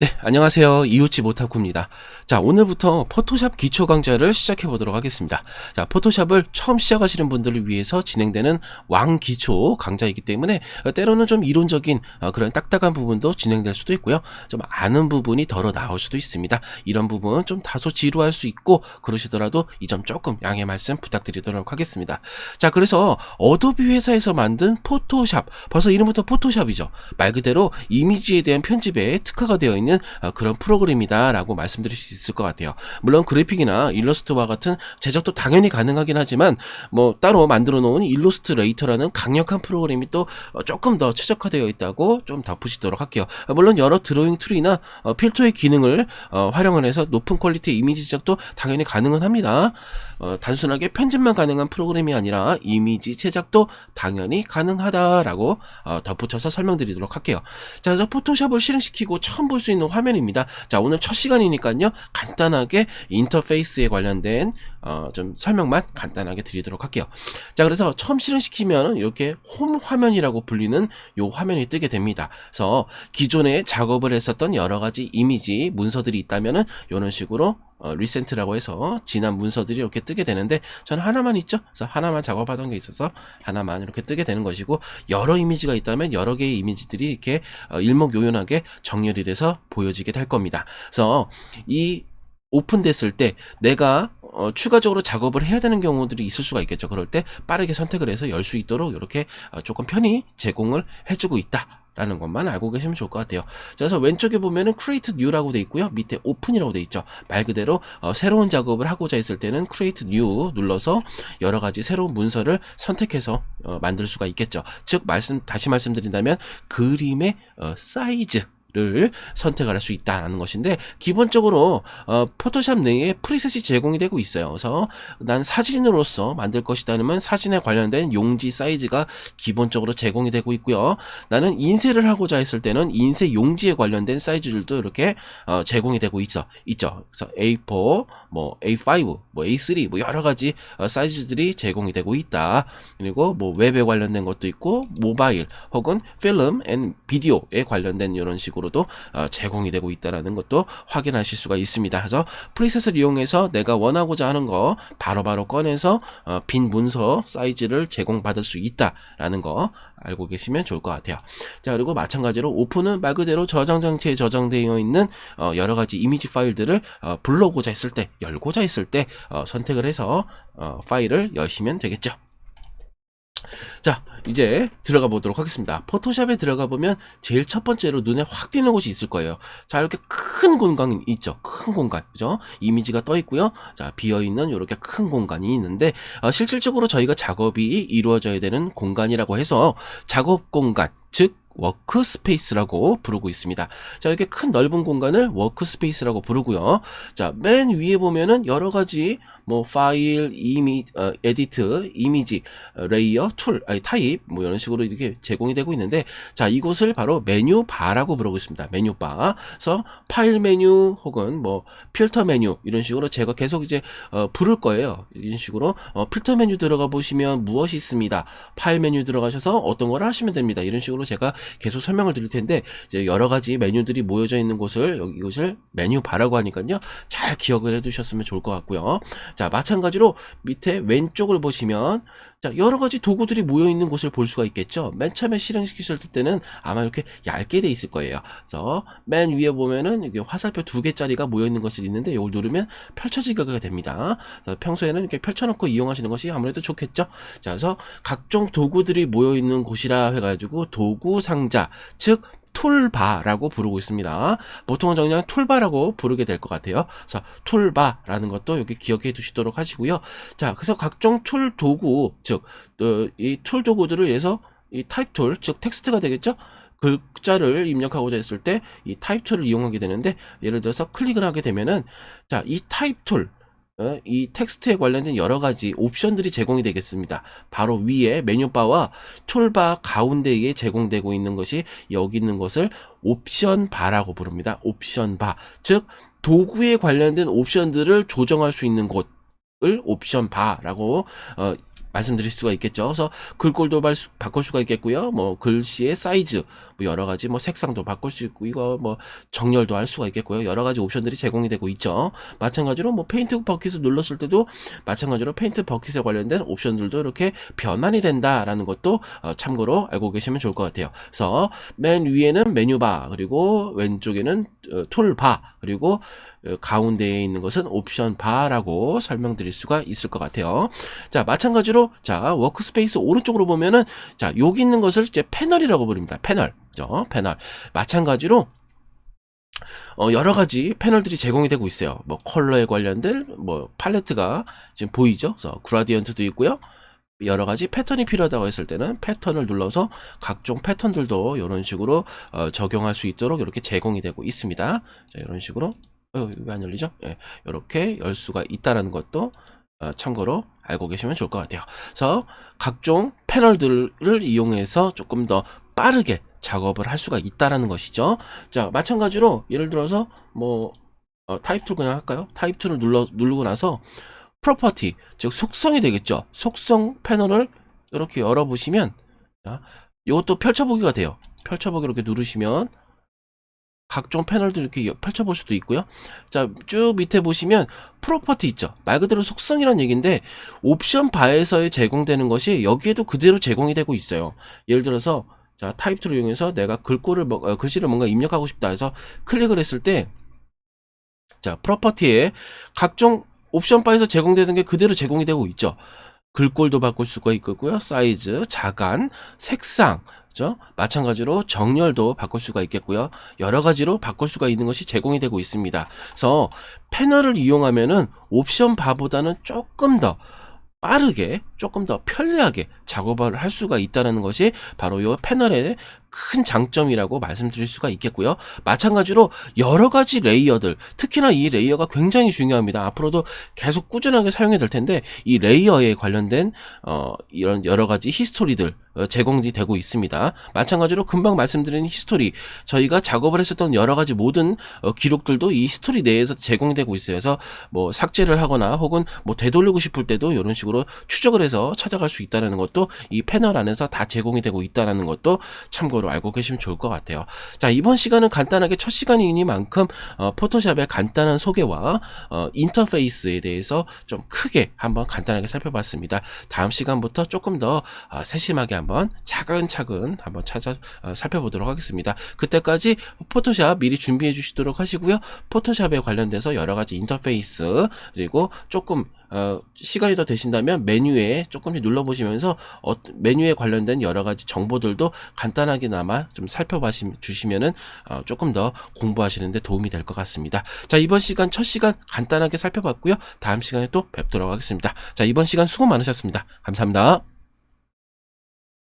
네, 안녕하세요. 이웃집 오타쿠입니다. 자, 오늘부터 포토샵 기초 강좌를 시작해 보도록 하겠습니다. 자, 포토샵을 처음 시작하시는 분들을 위해서 진행되는 왕기초 강좌이기 때문에 때로는 좀 이론적인 그런 딱딱한 부분도 진행될 수도 있고요. 좀 아는 부분이 덜어 나올 수도 있습니다. 이런 부분 좀 다소 지루할 수 있고 그러시더라도 이 점 조금 양해 말씀 부탁드리도록 하겠습니다. 자, 그래서 어도비 회사에서 만든 포토샵, 벌써 이름부터 포토샵이죠. 말 그대로 이미지에 대한 편집에 특화가 되어 있는 그런 프로그램이다 라고 말씀드릴 수 있을 것 같아요. 물론 그래픽이나 일러스트와 같은 제작도 당연히 가능하긴 하지만 뭐 따로 만들어 놓은 일러스트레이터라는 강력한 프로그램이 또 조금 더 최적화되어 있다고 좀 덧붙이도록 할게요. 물론 여러 드로잉 툴이나 필터의 기능을 활용을 해서 높은 퀄리티의 이미지 제작도 당연히 가능은 합니다. 단순하게 편집만 가능한 프로그램이 아니라 이미지 제작도 당연히 가능하다라고 덧붙여서 설명드리도록 할게요. 자, 그래서 포토샵을 실행시키고 처음 볼 수 있는 화면입니다. 자, 오늘 첫 시간이니까요, 간단하게 인터페이스에 관련된 좀 설명만 간단하게 드리도록 할게요. 자, 그래서 처음 실행시키면 이렇게 홈 화면이라고 불리는 요 화면이 뜨게 됩니다. 그래서 기존에 작업을 했었던 여러 가지 이미지 문서들이 있다면은 이런 식으로 리센트라고 해서 지난 문서들이 이렇게 뜨게 되는데, 저는 하나만 있죠. 그래서 하나만 작업하던 게 있어서 하나만 이렇게 뜨게 되는 것이고, 여러 이미지가 있다면 여러 개의 이미지들이 이렇게 일목요연하게 정렬이 돼서 보여지게 될 겁니다. 그래서 이 오픈됐을 때 내가 추가적으로 작업을 해야 되는 경우들이 있을 수가 있겠죠. 그럴 때 빠르게 선택을 해서 열 수 있도록 이렇게 조금 편히 제공을 해주고 있다 라는 것만 알고 계시면 좋을 것 같아요. 그래서 왼쪽에 보면은 Create New라고 돼 있고요, 밑에 Open이라고 돼 있죠. 말 그대로 새로운 작업을 하고자 했을 때는 Create New 눌러서 여러 가지 새로운 문서를 선택해서 만들 수가 있겠죠. 즉 다시 말씀드린다면 그림의 사이즈 를 선택을 할 수 있다라는 것인데, 기본적으로 포토샵 내에 프리셋이 제공이 되고 있어요. 그래서 난 사진으로서 만들 것이다면 사진에 관련된 용지 사이즈가 기본적으로 제공이 되고 있고요. 나는 인쇄를 하고자 했을 때는 인쇄 용지에 관련된 사이즈들도 이렇게 제공이 되고 있죠. 그래서 A4, 뭐 A5, 뭐 A3, 뭐 여러 가지 사이즈들이 제공이 되고 있다. 그리고 뭐 웹에 관련된 것도 있고 모바일 혹은 필름 앤 비디오에 관련된 이런 식으로 도 제공이 되고 있다는 것도 확인하실 수가 있습니다. 그래서 프리셋을 이용해서 내가 원하고자 하는 거 바로바로 꺼내서 빈 문서 사이즈를 제공받을 수 있다라는 거 알고 계시면 좋을 것 같아요. 자, 그리고 마찬가지로 오픈은 말 그대로 저장 장치에 저장되어 있는 여러 가지 이미지 파일들을 불러고자 했을 때, 열고자 했을 때 선택을 해서 파일을 여시면 되겠죠. 자, 이제 들어가 보도록 하겠습니다. 포토샵에 들어가 보면 제일 첫 번째로 눈에 확 띄는 곳이 있을 거예요. 자, 이렇게 큰 공간이 있죠. 큰 공간, 그죠? 이미지가 떠 있고요. 자, 비어 있는 이렇게 큰 공간이 있는데, 실질적으로 저희가 작업이 이루어져야 되는 공간이라고 해서 작업 공간, 즉 워크스페이스라고 부르고 있습니다. 자, 이렇게 큰 넓은 공간을 워크스페이스라고 부르고요. 자, 맨 위에 보면은 여러 가지 뭐 파일, 에디트, 이미지, 레이어, 툴, 타입 뭐 이런 식으로 이렇게 제공이 되고 있는데, 자, 이곳을 바로 메뉴바라고 부르고 있습니다. 메뉴바. 그래서 파일 메뉴 혹은 뭐 필터 메뉴 이런 식으로 제가 계속 이제 부를 거예요. 이런 식으로 필터 메뉴 들어가 보시면 무엇이 있습니다. 파일 메뉴 들어가셔서 어떤 걸 하시면 됩니다. 이런 식으로 제가 계속 설명을 드릴 텐데, 이제 여러 가지 메뉴들이 모여져 있는 곳을 이것을 메뉴바라고 하니까요, 잘 기억을 해두셨으면 좋을 것 같고요. 자, 마찬가지로 밑에 왼쪽을 보시면 자, 여러 가지 도구들이 모여 있는 곳을 볼 수가 있겠죠. 맨 처음에 실행시키실 때는 아마 이렇게 얇게 돼 있을 거예요. 그래서 맨 위에 보면은 이게 화살표 2개짜리가 모여 있는 것이 있는데, 이걸 누르면 펼쳐지게 됩니다. 평소에는 이렇게 펼쳐놓고 이용하시는 것이 아무래도 좋겠죠. 자, 그래서 각종 도구들이 모여 있는 곳이라 해가지고 도구 상자, 즉 툴바라고 부르고 있습니다. 보통은 그냥 툴바라고 부르게 될 것 같아요. 그래서 툴바라는 것도 여기 기억해 두시도록 하시고요. 자, 그래서 각종 툴 도구, 즉 이 툴 도구들을 위해서 이 타입 툴, 즉 텍스트가 되겠죠. 글자를 입력하고자 했을 때 이 타입 툴을 이용하게 되는데, 예를 들어서 클릭을 하게 되면은 자, 이 타입 툴, 이 텍스트에 관련된 여러 가지 옵션들이 제공이 되겠습니다. 바로 위에 메뉴바와 툴바 가운데에 제공되고 있는 것이, 여기 있는 것을 옵션바라고 부릅니다. 옵션바, 즉 도구에 관련된 옵션들을 조정할 수 있는 곳을 옵션바라고 말씀드릴 수가 있겠죠. 그래서 글꼴도 바꿀 수가 있겠고요. 뭐 글씨의 사이즈, 뭐 여러 가지 뭐 색상도 바꿀 수 있고, 이거 뭐 정렬도 할 수가 있겠고요. 여러 가지 옵션들이 제공이 되고 있죠. 마찬가지로 뭐 페인트 버킷을 눌렀을 때도 마찬가지로 페인트 버킷에 관련된 옵션들도 이렇게 변환이 된다라는 것도 참고로 알고 계시면 좋을 것 같아요. 그래서 맨 위에는 메뉴바, 그리고 왼쪽에는 툴바, 그리고 가운데에 있는 것은 옵션 바라고 설명드릴 수가 있을 것 같아요. 자, 마찬가지로 자, 워크스페이스 오른쪽으로 보면은 자, 여기 있는 것을 이제 패널이라고 부릅니다. 패널. 그죠? 패널. 마찬가지로 여러 가지 패널들이 제공이 되고 있어요. 뭐 컬러에 관련된 뭐 팔레트가 지금 보이죠? 그래서 그라디언트도 있고요. 여러 가지 패턴이 필요하다고 했을 때는 패턴을 눌러서 각종 패턴들도 이런 식으로 적용할 수 있도록 이렇게 제공이 되고 있습니다. 자, 이런 식으로 왜 안 열리죠? 예, 이렇게 열 수가 있다라는 것도 참고로 알고 계시면 좋을 것 같아요. 그래서 각종 패널들을 이용해서 조금 더 빠르게 작업을 할 수가 있다라는 것이죠. 자, 마찬가지로 예를 들어서 뭐 타입 툴 그냥 할까요? 타입 툴을 누르고 나서 프로퍼티, 즉 속성이 되겠죠. 속성 패널을 이렇게 열어보시면, 자, 이것도 펼쳐보기가 돼요. 펼쳐보기 이렇게 누르시면 각종 패널도 이렇게 펼쳐볼 수도 있고요. 자, 쭉 밑에 보시면 프로퍼티 있죠. 말 그대로 속성이란 얘기인데 옵션 바에서 제공되는 것이 여기에도 그대로 제공이 되고 있어요. 예를 들어서 자, 타입 툴을 이용해서 내가 글씨를 뭔가 입력하고 싶다 해서 클릭을 했을 때, 자, 프로퍼티에 각종 옵션 바에서 제공되는 게 그대로 제공이 되고 있죠. 글꼴도 바꿀 수가 있고요. 사이즈, 자간, 색상, 그죠? 마찬가지로 정렬도 바꿀 수가 있겠고요. 여러 가지로 바꿀 수가 있는 것이 제공이 되고 있습니다. 그래서 패널을 이용하면은 옵션 바보다는 조금 더 빠르게, 조금 더 편리하게 작업을 할 수가 있다는 것이 바로 이 패널의 큰 장점이라고 말씀드릴 수가 있겠고요. 마찬가지로 여러 가지 레이어들, 특히나 이 레이어가 굉장히 중요합니다. 앞으로도 계속 꾸준하게 사용이 될 텐데 이 레이어에 관련된 이런 여러 가지 히스토리들 제공이 되고 있습니다. 마찬가지로 금방 말씀드린 히스토리, 저희가 작업을 했었던 여러 가지 모든 기록들도 이 히스토리 내에서 제공이 되고 있어요. 그래서 뭐 삭제를 하거나 혹은 뭐 되돌리고 싶을 때도 이런 식으로 추적을 해서 찾아갈 수 있다는 것도 이 패널 안에서 다 제공이 되고 있다는 것도 참고로 알고 계시면 좋을 것 같아요. 자, 이번 시간은 간단하게 첫 시간이니만큼 포토샵의 간단한 소개와 인터페이스에 대해서 좀 크게 한번 간단하게 살펴봤습니다. 다음 시간부터 조금 더 세심하게 한번 차근차근 한번 살펴보도록 하겠습니다. 그때까지 포토샵 미리 준비해 주시도록 하시고요. 포토샵에 관련돼서 여러 가지 인터페이스, 그리고 조금 시간이 더 되신다면 메뉴에 조금씩 눌러보시면서 메뉴에 관련된 여러 가지 정보들도 간단하게나마 좀 살펴주시면은 조금 더 공부하시는데 도움이 될 것 같습니다. 자, 이번 시간 첫 시간 간단하게 살펴봤고요. 다음 시간에 또 뵙도록 하겠습니다. 자, 이번 시간 수고 많으셨습니다. 감사합니다.